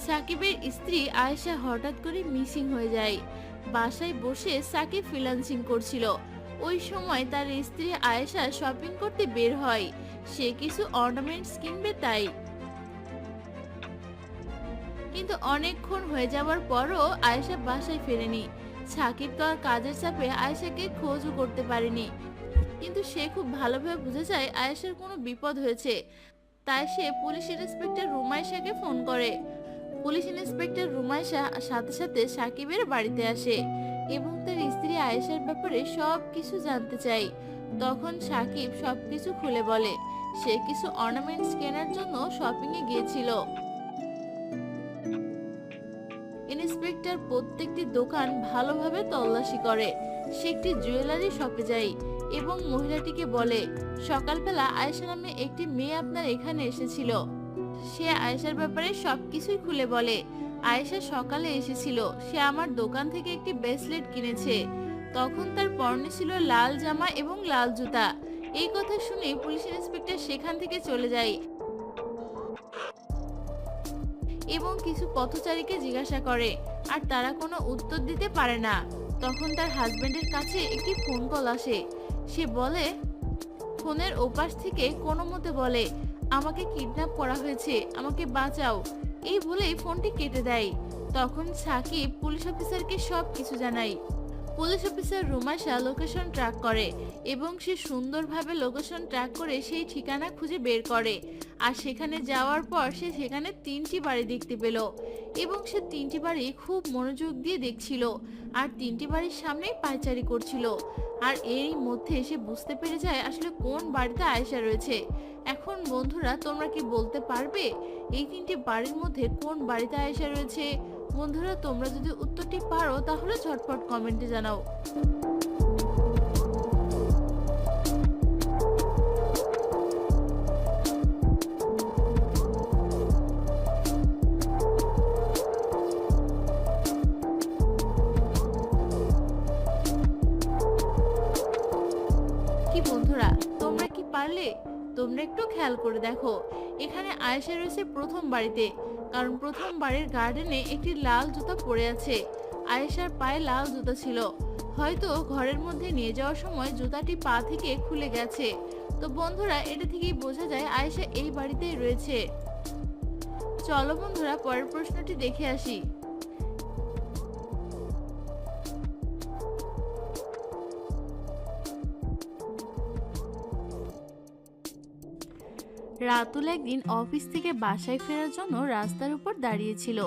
সাকিবের স্ত্রী আয়েশা হঠাৎ করে মিসিং হয়ে যায়। বাসায় বসে সাকিব ফ্রিল্যান্সিং করছিল। ওই সময় তার স্ত্রী আয়েশা শপিং করতে বের হয়, সে কিছু অর্নামেন্টস কিনবে তাই। কিন্তু অনেকক্ষণ হয়ে যাওয়ার পরও আয়েশা বাসায় ফেরেনি। সাকিব তো আর কাজের চাপে আয়েশাকে খোঁজও করতে পারেনি। কিন্তু সে খুব ভালোভাবে বুঝে যায় আয়েশার কোনো বিপদ হয়েছে, তাই সে পুলিশ ইন্সপেক্টর রুমাইশাকে ফোন করে। পুলিশ ইন্সপেক্টর রুমাইশা সাথে সাথে সাকিবের বাড়িতে আসে এবং তার স্ত্রী আয়েশার ব্যাপারে সব কিছু জানতে চায়। তখন সাকিব সবকিছু খুলে বলে সে কিছু অর্নামেন্টস কেনার জন্য শপিং এ গিয়েছিল। ইন্সপেক্টর প্রত্যেকটি দোকান ভালোভাবে তল্লাশি করে। সে একটি জুয়েলারি শপে যায় এবং মহিলাটিকে বলে সকালবেলা আয়েশা নামে একটি মেয়ে আপনার এখানে এসেছিল। সে আয়েশার ব্যাপারে সবকিছুই খুলে বলে আয়েশা সকালে এসেছিল, সে আমার দোকান থেকে একটি ব্রেসলেট কিনেছে। তখন তার পরনে ছিল লাল জামা এবং লাল জুতা। এই কথা শুনে পুলিশ ইন্সপেক্টর সেখান থেকে চলে যায় এবং কিছু পথচারীকে জিজ্ঞাসা করে, আর তারা কোনো উত্তর দিতে পারে না। তখন তার হাজবেন্ডের কাছে একটি ফোন কল আসে। সে বলে ফোনের ওপাশ থেকে কোনো মতে বলে আমাকে কিডন্যাপ করা হয়েছে, আমাকে বাঁচাও। এই বলেই ফোনটি কেটে দেয়। তখন সাকিব পুলিশ অফিসারকে সব কিছু জানায়। Police officer Rumaisha location track করে এবং সে সুন্দরভাবে লোকেশন ট্র্যাক করে সেই ঠিকানা খুঁজে বের করে। আর সেখানে যাওয়ার পর সে সেখানে 3টি বাড়ি দেখতে পেল এবং সে 3টি বাড়ি খুব মনোযোগ দিয়ে দেখছিল আর 3টি বাড়ির সামনেই পায়চারি করছিল। আর এরই মধ্যে সে বুঝতে পেরে যায় আসলে কোন বাড়িতে আয়েশা রয়েছে। এখন বন্ধুরা তোমরা কি বলতে পারবে এই 3টি বাড়ির মধ্যে কোন বাড়িতে আয়েশা রয়েছে? বন্ধুরা তোমরা যদি উত্তরটি পারো তাহলে ঝটপট কমেন্টে জানাও। কি বন্ধুরা তোমরা কি পারলে? তোমরা একটু খেয়াল করে দেখো, এখানে আয়েশা রয়েছে প্রথম বাড়িতে, কারণ প্রথম বাড়ির গার্ডেনে একটি লাল জুতা পড়ে আছে। আয়েশার পায়ে লাল জুতা ছিল, হয়তো ঘরের মধ্যে নিয়ে যাওয়ার সময় জুতাটি পা থেকে খুলে গেছে। তো বন্ধুরা এটা থেকেই বোঝা যায় আয়েশা এই বাড়িতেই রয়েছে। চলো বন্ধুরা পরের প্রশ্নটি দেখে আসি। রাতুল একদিন অফিস থেকে বাসায় ফেরার জন্য রাস্তার উপর দাঁড়িয়েছিল।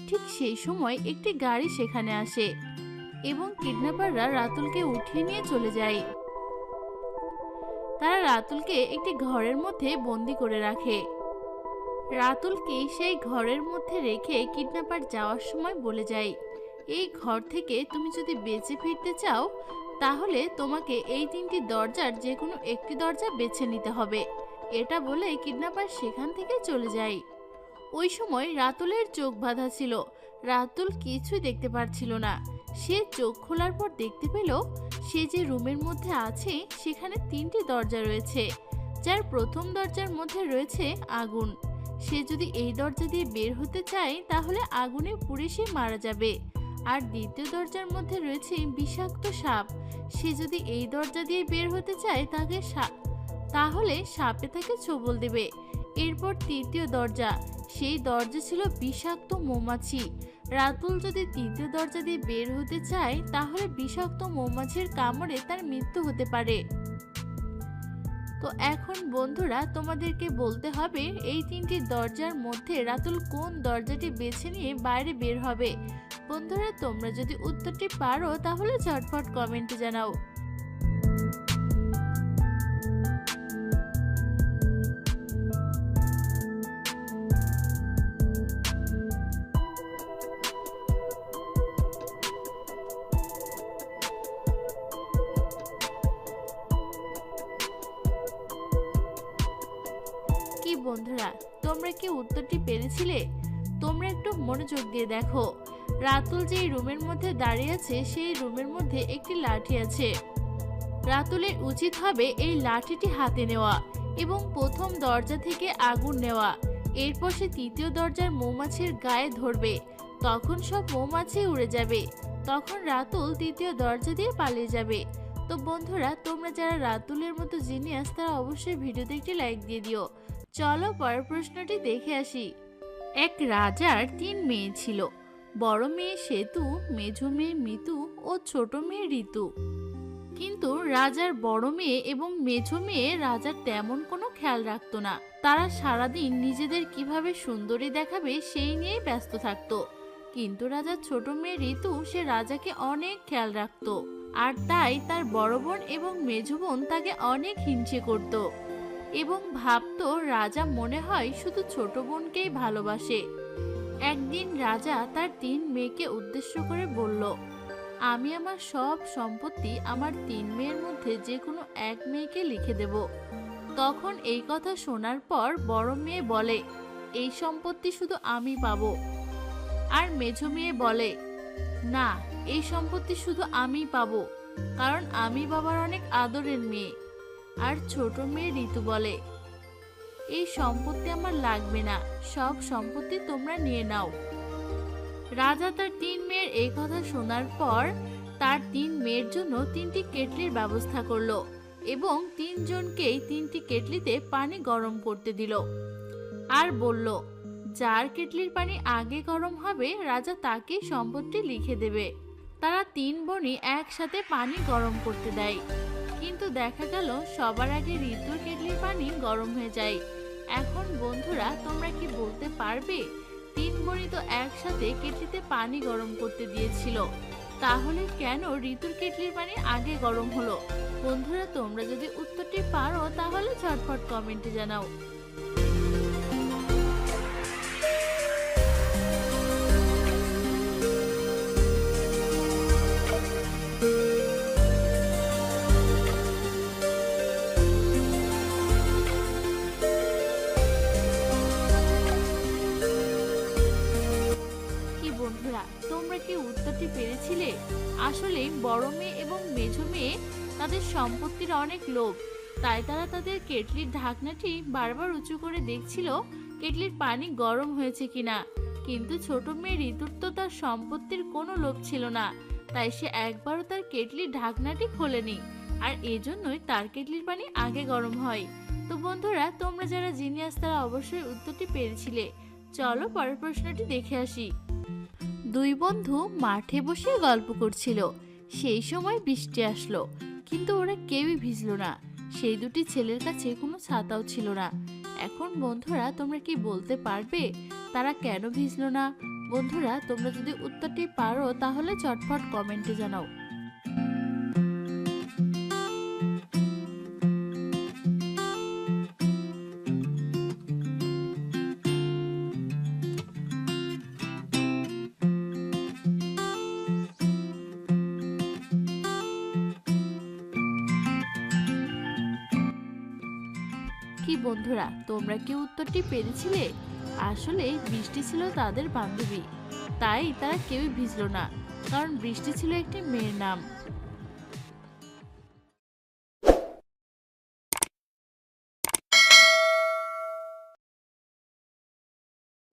ঠিক সেই সময় একটি গাড়ি সেখানে আসে এবং কিডন্যাপাররা রাতুলকে উঠিয়ে নিয়ে চলে যায়। তারা রাতুলকে একটি ঘরের মধ্যে বন্দি করে রাখে। রাতুলকে সেই ঘরের মধ্যে রেখে কিডন্যাপার যাওয়ার সময় বলে যায় এই ঘর থেকে তুমি যদি বেঁচে ফিরতে চাও তাহলে তোমাকে এই 3টি দরজার যে কোনো একটি দরজা বেছে নিতে হবে। এটা বলে কিডন্যাপার সেখান থেকে চলে যায়। ওই সময় রাতুলের চোখ বাঁধা ছিল, রাতুল কিছুই দেখতে পারছিল না। সে চোখ খোলার পর দেখতে পেল সে যে রুমের মধ্যে আছে সেখানে 3টি দরজা রয়েছে, যার প্রথম দরজার মধ্যে রয়েছে আগুন। সে যদি এই দরজা দিয়ে বের হতে চায় তাহলে আগুনে পুড়ে সে মারা যাবে। আর দ্বিতীয় দরজার মধ্যে রয়েছে বিষাক্ত সাপ। সে যদি এই দরজা দিয়ে বের হতে চায় তাহলে সাপে তাকে ছোবল দেবে। এরপর তৃতীয় দরজা, সেই দরজা ছিল বিষাক্ত মৌমাছি। রাতুল যদি তৃতীয় দরজা দিয়ে বের হতে চায় তাহলে বিষাক্ত মৌমাছির কামড়ে তার মৃত্যু হতে পারে। তো এখন বন্ধুরা তোমাদেরকে বলতে হবে এই 3টি দরজার মধ্যে রাতুল কোন দরজাটি বেছে নিয়ে বাইরে বের হবে। বন্ধুরা তোমরা যদি উত্তরটি পারো তাহলে ঝটপট কমেন্টে জানাও। কি বন্ধুরা তোমরা কি উত্তরটি পেরেছিলে? তোমরা একটু মনোযোগ দিয়ে দেখো, রাতুল যেই রুমের মধ্যে দাঁড়িয়ে আছে সেই রুমের মধ্যে একটি লাঠি আছে। রাতুলের উচিত হবে এই লাঠিটি হাতে নেওয়া এবং প্রথম দরজা থেকে আগুন নেওয়া এরপর সে তৃতীয় দরজার মৌমাছির গায়ে ধরবে, তখন সব মৌমাছি উড়ে যাবে। তখন রাতুল তৃতীয় দরজা দিয়ে পালিয়ে যাবে। তো বন্ধুরা, তোমরা যারা রাতুলের মতো জিনিয়াস তারা অবশ্যই ভিডিওতে একটি লাইক দিয়ে দিও। চলো পরের প্রশ্নটি দেখে আসি। এক রাজার 3 মেয়ে ছিল। বড় মেয়ে সেতু, মেঝো মেয়ে মিতু ও ছোট মেয়ে ঋতু। কিন্তু রাজার বড় মেয়ে এবং মেঝো মেয়ে রাজার তেমন কোনো খেয়াল রাখতো না। তারা সারাদিন নিজেদের কিভাবে সুন্দরী দেখাবে সেই নিয়েই ব্যস্ত থাকতো। কিন্তু রাজার ছোট মেয়ে ঋতু সে রাজাকে অনেক খেয়াল রাখতো, আর তাই তার বড় বোন এবং মেঝো বোন তাকে অনেক হিংসে করত এবং ভাবতো রাজা মনে হয় শুধু ছোট বোনকেই ভালোবাসে। একদিন রাজা তার 3 মেয়েকে উদ্দেশ্য করে বলল, আমি আমার সব সম্পত্তি আমার 3 মেয়ের মধ্যে যে কোনো এক মেয়েকে লিখে দেব। তখন এই কথা শোনার পর বড় মেয়ে বলে, এই সম্পত্তি শুধু আমি পাবো। আর মেঝো মেয়ে বলে, না, এই সম্পত্তি শুধু আমি পাবো, কারণ আমি বাবার অনেক আদরের মেয়ে। আর ছোট মেয়ে ঋতু বলে, এই সম্পত্তি আমার লাগবে না, সব সম্পত্তি তোমরা নিয়ে নাও। রাজা তার 3 মেয়ের এই কথা শোনার পর তার 3 মেয়ের জন্য 3টি কেটলির ব্যবস্থা করলো এবং 3 জনকেই 3টি কেটলিতে পানি গরম করতে দিল। আর বলল, যার কেটলির পানি আগে গরম হবে রাজা তাকে সম্পত্তি লিখে দেবে। তারা 3 বোনই একসাথে পানি গরম করতে দেয়। কিন্তু দেখা গেল সবার আগে ঋতুর কেটলির পানি গরম হয়ে যায়। এখন বন্ধুরা, তোমরা কি বলতে পারবে 3 বোনই তো একসাথে কেটলিতে পানি গরম করতে দিয়েছিল, তাহলে কেন ঋতুর কেটলির পানি আগে গরম হলো? বন্ধুরা, তোমরা যদি উত্তরটি পারো তাহলে ঝটপট কমেন্টে জানাও। বন্ধুরা, তোমরা কি উত্তরটি পেরেছিলে? আসলে বড় মেয়ে এবং মেঝো মেয়ে তাদের সম্পত্তির অনেক লোভ, তাই তারা তাদের কেটলির ঢাকনাটি বারবার উঁচু করে দেখছিল কেটলির পানি গরম হয়েছে কিনা। কিন্তু ছোট মেয়ে ঋতুর তো তার সম্পত্তির কোনো লোভ ছিল না, তাই সে একবারও তার কেটলির ঢাকনাটি খোলেনি, আর এজন্যই তার কেটলির পানি আগে গরম হয়। তো বন্ধুরা, তোমরা যারা জিনিয়াস তারা অবশ্যই উত্তরটি পেরেছিলে। চলো পরের প্রশ্নটি দেখে আসি। 2 বন্ধু মাঠে বসে গল্প করছিল। সেই সময় বৃষ্টি আসলো, কিন্তু ওরা কেউই ভিজলো না। সেই 2টি ছেলের কাছে কোনো ছাতাও ছিল না। এখন বন্ধুরা, তোমরা কি বলতে পারবে তারা কেন ভিজলো না? বন্ধুরা, তোমরা যদি উত্তরটি পারো তাহলে চটপট কমেন্টে জানাও। কি বন্ধুরা, তোমরা কি উত্তরটি পেরেছিলে? আসলে বৃষ্টি ছিল তাদের বান্ধবী, তাই তারা কেউই ভিজলো না, কারণ বৃষ্টি ছিল একটি মেয়ের নাম।